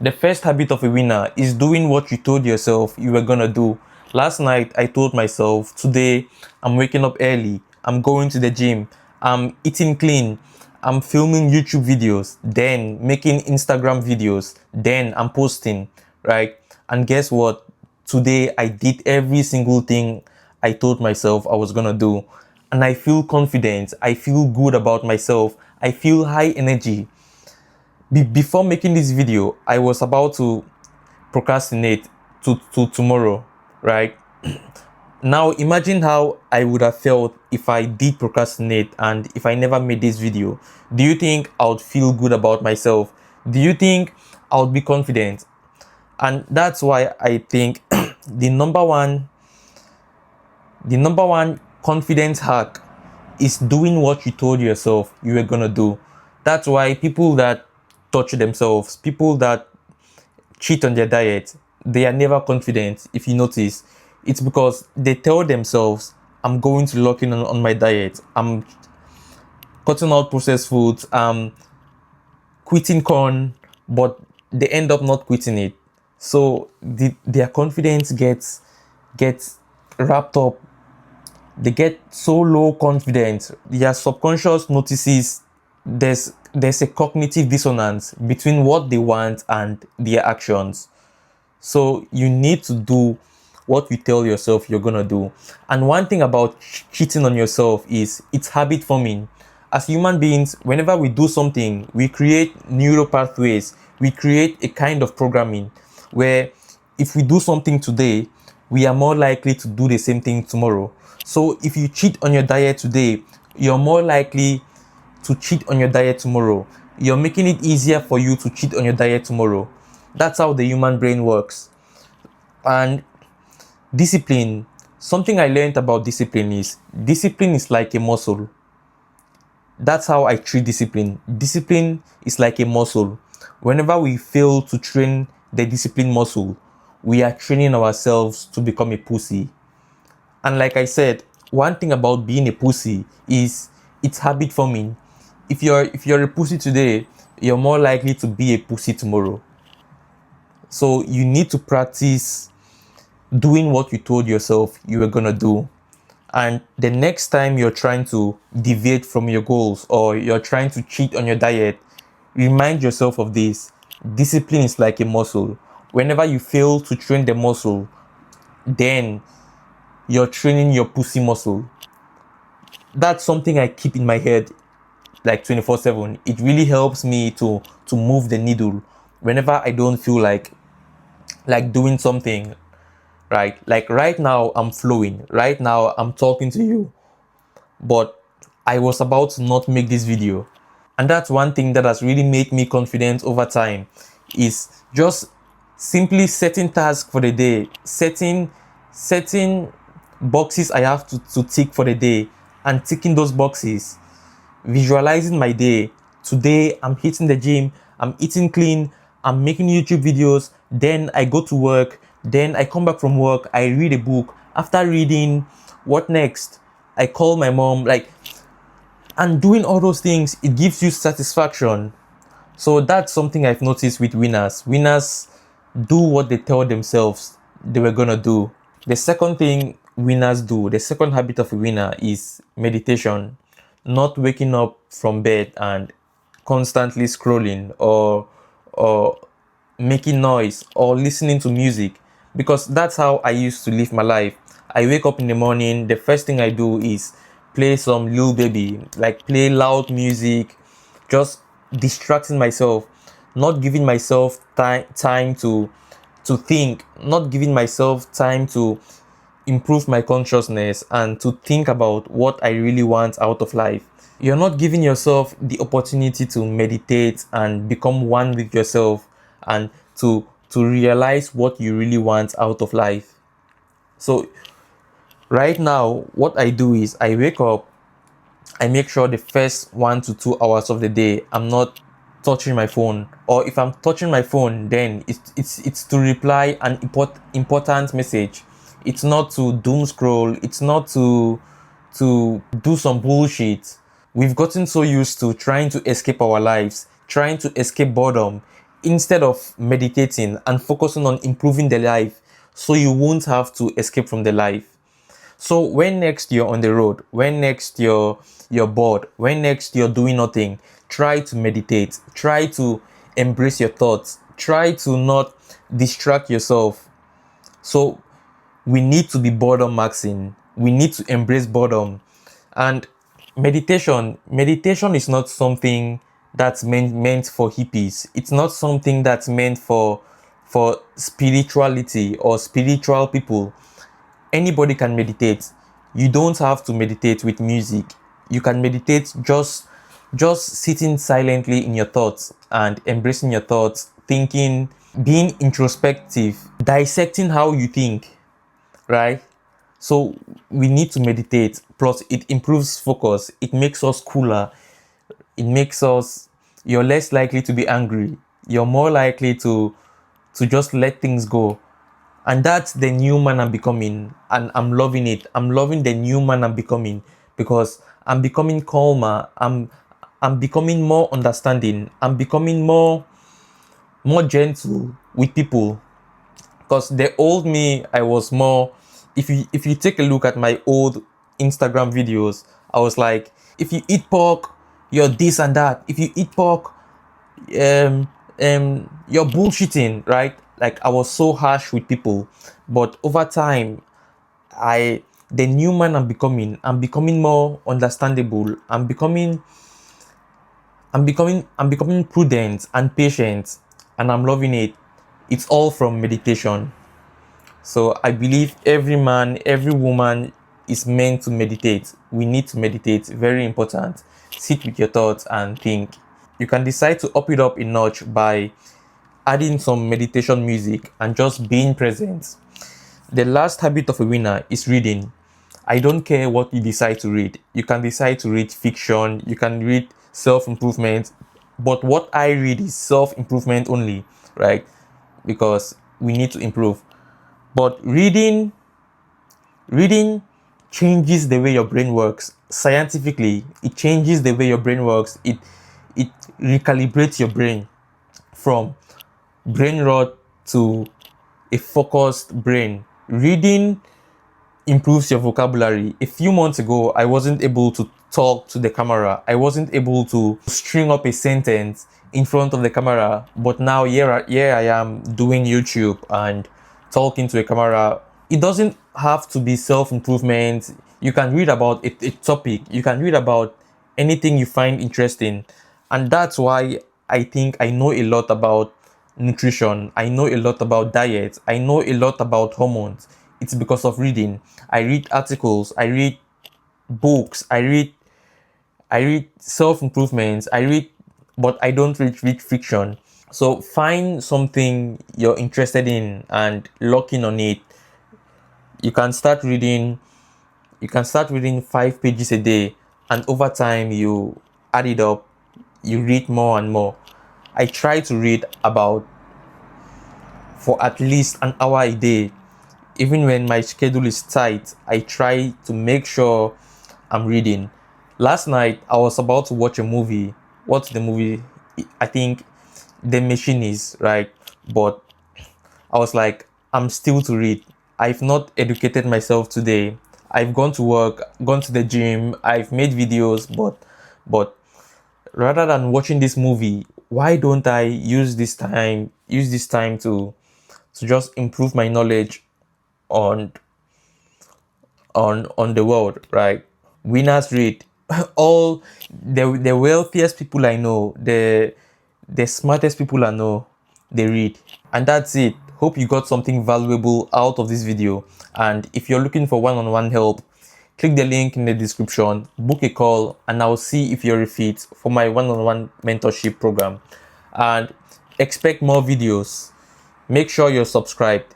The first habit of a winner is doing what you told yourself you were gonna do. Last night, I told myself, today, I'm waking up early, I'm going to the gym, I'm eating clean, I'm filming YouTube videos, then making Instagram videos, then I'm posting, right? And guess what? Today, I did every single thing I told myself I was gonna do. And I feel confident, I feel good about myself, I feel high energy. Before making this video, I was about to procrastinate to tomorrow, right? Now imagine how I would have felt if I did procrastinate and if I never made this video. Do you think I would feel good about myself? Do you think I would be confident? And that's why I think the number one confidence hack is doing what you told yourself you were gonna do. That's why people that torture themselves, people that cheat on their diet, they are never confident. If you notice, it's because they tell themselves, I'm going to lock in on my diet, I'm cutting out processed foods, I'm quitting corn, but they end up not quitting it. So their confidence gets wrapped up. They get so low confidence. Their subconscious notices there's a cognitive dissonance between what they want and their actions. So you need to do what you tell yourself you're gonna do. And one thing about cheating on yourself is it's habit forming. As human beings, whenever we do something, we create neural pathways. We create a kind of programming where if we do something today, we are more likely to do the same thing tomorrow. So if you cheat on your diet today, you're more likely to cheat on your diet tomorrow. You're making it easier for you to cheat on your diet tomorrow. That's how the human brain works. And discipline, something I learned about discipline is like a muscle. That's how I treat discipline. Discipline is like a muscle. Whenever we fail to train the discipline muscle, we are training ourselves to become a pussy. And like I said, one thing about being a pussy is it's habit forming. If you're a pussy today, you're more likely to be a pussy tomorrow. So you need to practice doing what you told yourself you were gonna do. And the next time you're trying to deviate from your goals or you're trying to cheat on your diet, remind yourself of this. Discipline is like a muscle. Whenever you fail to train the muscle, then you're training your pussy muscle. That's something I keep in my head like 24/7. It really helps me to move the needle whenever I don't feel like doing something, right? Like right now I'm flowing. Right now I'm talking to you, but I was about to not make this video. And that's one thing that has really made me confident over time is just simply setting tasks for the day, setting boxes I have to tick for the day and ticking those boxes, visualizing my day. Today I'm hitting the gym, I'm eating clean, I'm making YouTube videos, then I go to work, then I come back from work, I read a book. After reading, what next? I call my mom, like, and doing all those things, it gives you satisfaction. So that's something I've noticed with winners. Winners do what they tell themselves they were gonna do. The second thing winners do, the second habit of a winner is meditation. Not waking up from bed and constantly scrolling or making noise or listening to music, because that's how I used to live my life. I wake up in the morning, the first thing I do is play some Lil Baby, like play loud music, just distracting myself, not giving myself time to think, not giving myself time to improve my consciousness and to think about what I really want out of life. You're not giving yourself the opportunity to meditate and become one with yourself and to realize what you really want out of life. So right now what I do is I wake up, I make sure the first 1 to 2 hours of the day I'm not touching my phone, or if I'm touching my phone, then it's to reply an important message. It's not to doom scroll. It's not to do some bullshit. We've gotten so used to trying to escape our lives, trying to escape boredom. instead of meditating and focusing on improving the life so you won't have to escape from the life. So when next you're on the road, when next you're bored, when next you're doing nothing, try to meditate. Try to embrace your thoughts. Try to not distract yourself. So we need to be boredom maxing. We need to embrace boredom. And meditation is not something that's meant for hippies. It's not something that's meant for spirituality or spiritual people. Anybody can meditate. You don't have to meditate with music. You can meditate just sitting silently in your thoughts and embracing your thoughts, thinking, being introspective, dissecting how you think, right? So we need to meditate. Plus, it improves focus. It makes us cooler. It makes us, you're less likely to be angry. You're more likely to just let things go. And that's the new man I'm becoming. And I'm loving it. I'm loving the new man I'm becoming because I'm becoming calmer. I'm becoming more understanding. I'm becoming more gentle with people. Because the old me, I was more, if you take a look at my old Instagram videos, I was like, if you eat pork, you're this and that. If you eat pork, you're bullshitting, right? Like I was so harsh with people. But over time, the new man I'm becoming more understandable. I'm becoming prudent and patient, and I'm loving it. It's all from meditation. So I believe every man, every woman is meant to meditate. We need to meditate. Very important. Sit with your thoughts and think. You can decide to up it up a notch by adding some meditation music and just being present. The last habit of a winner is reading. I don't care what you decide to read. You can decide to read fiction, you can read self improvement, but what I read is self improvement only, right? Because we need to improve. But reading changes the way your brain works. Scientifically, it changes the way your brain works. It recalibrates your brain from brain rot to a focused brain. Reading improves your vocabulary. A few months ago, I wasn't able to talk to the camera. I wasn't able to string up a sentence in front of the camera. But now here I am doing YouTube and talking to a camera. It doesn't have to be self-improvement. You can read about a topic. You can read about anything you find interesting. And that's why I think I know a lot about nutrition. I know a lot about diet. I know a lot about hormones. It's because of reading. I read articles. I read books. I read self-improvements. But I don't read fiction. So find something you're interested in and lock in on it. You can start reading. You can start reading 5 pages a day, and over time you add it up. You read more and more. I try to read about for at least an hour a day. Even when my schedule is tight, I try to make sure I'm reading. Last night, I was about to watch a movie. What's the movie? I think The Machinist, right? But I was like, I'm still to read. I've not educated myself today. I've gone to work, gone to the gym, I've made videos, but rather than watching this movie, why don't I use this time to just improve my knowledge on on the world, right? Winners read. All the wealthiest people I know, the smartest people I know, they read. And that's it. Hope you got something valuable out of this video. And if you're looking for one-on-one help, click the link in the description, book a call, and I'll see if you're a fit for my one-on-one mentorship program. And expect more videos. Make sure you're subscribed.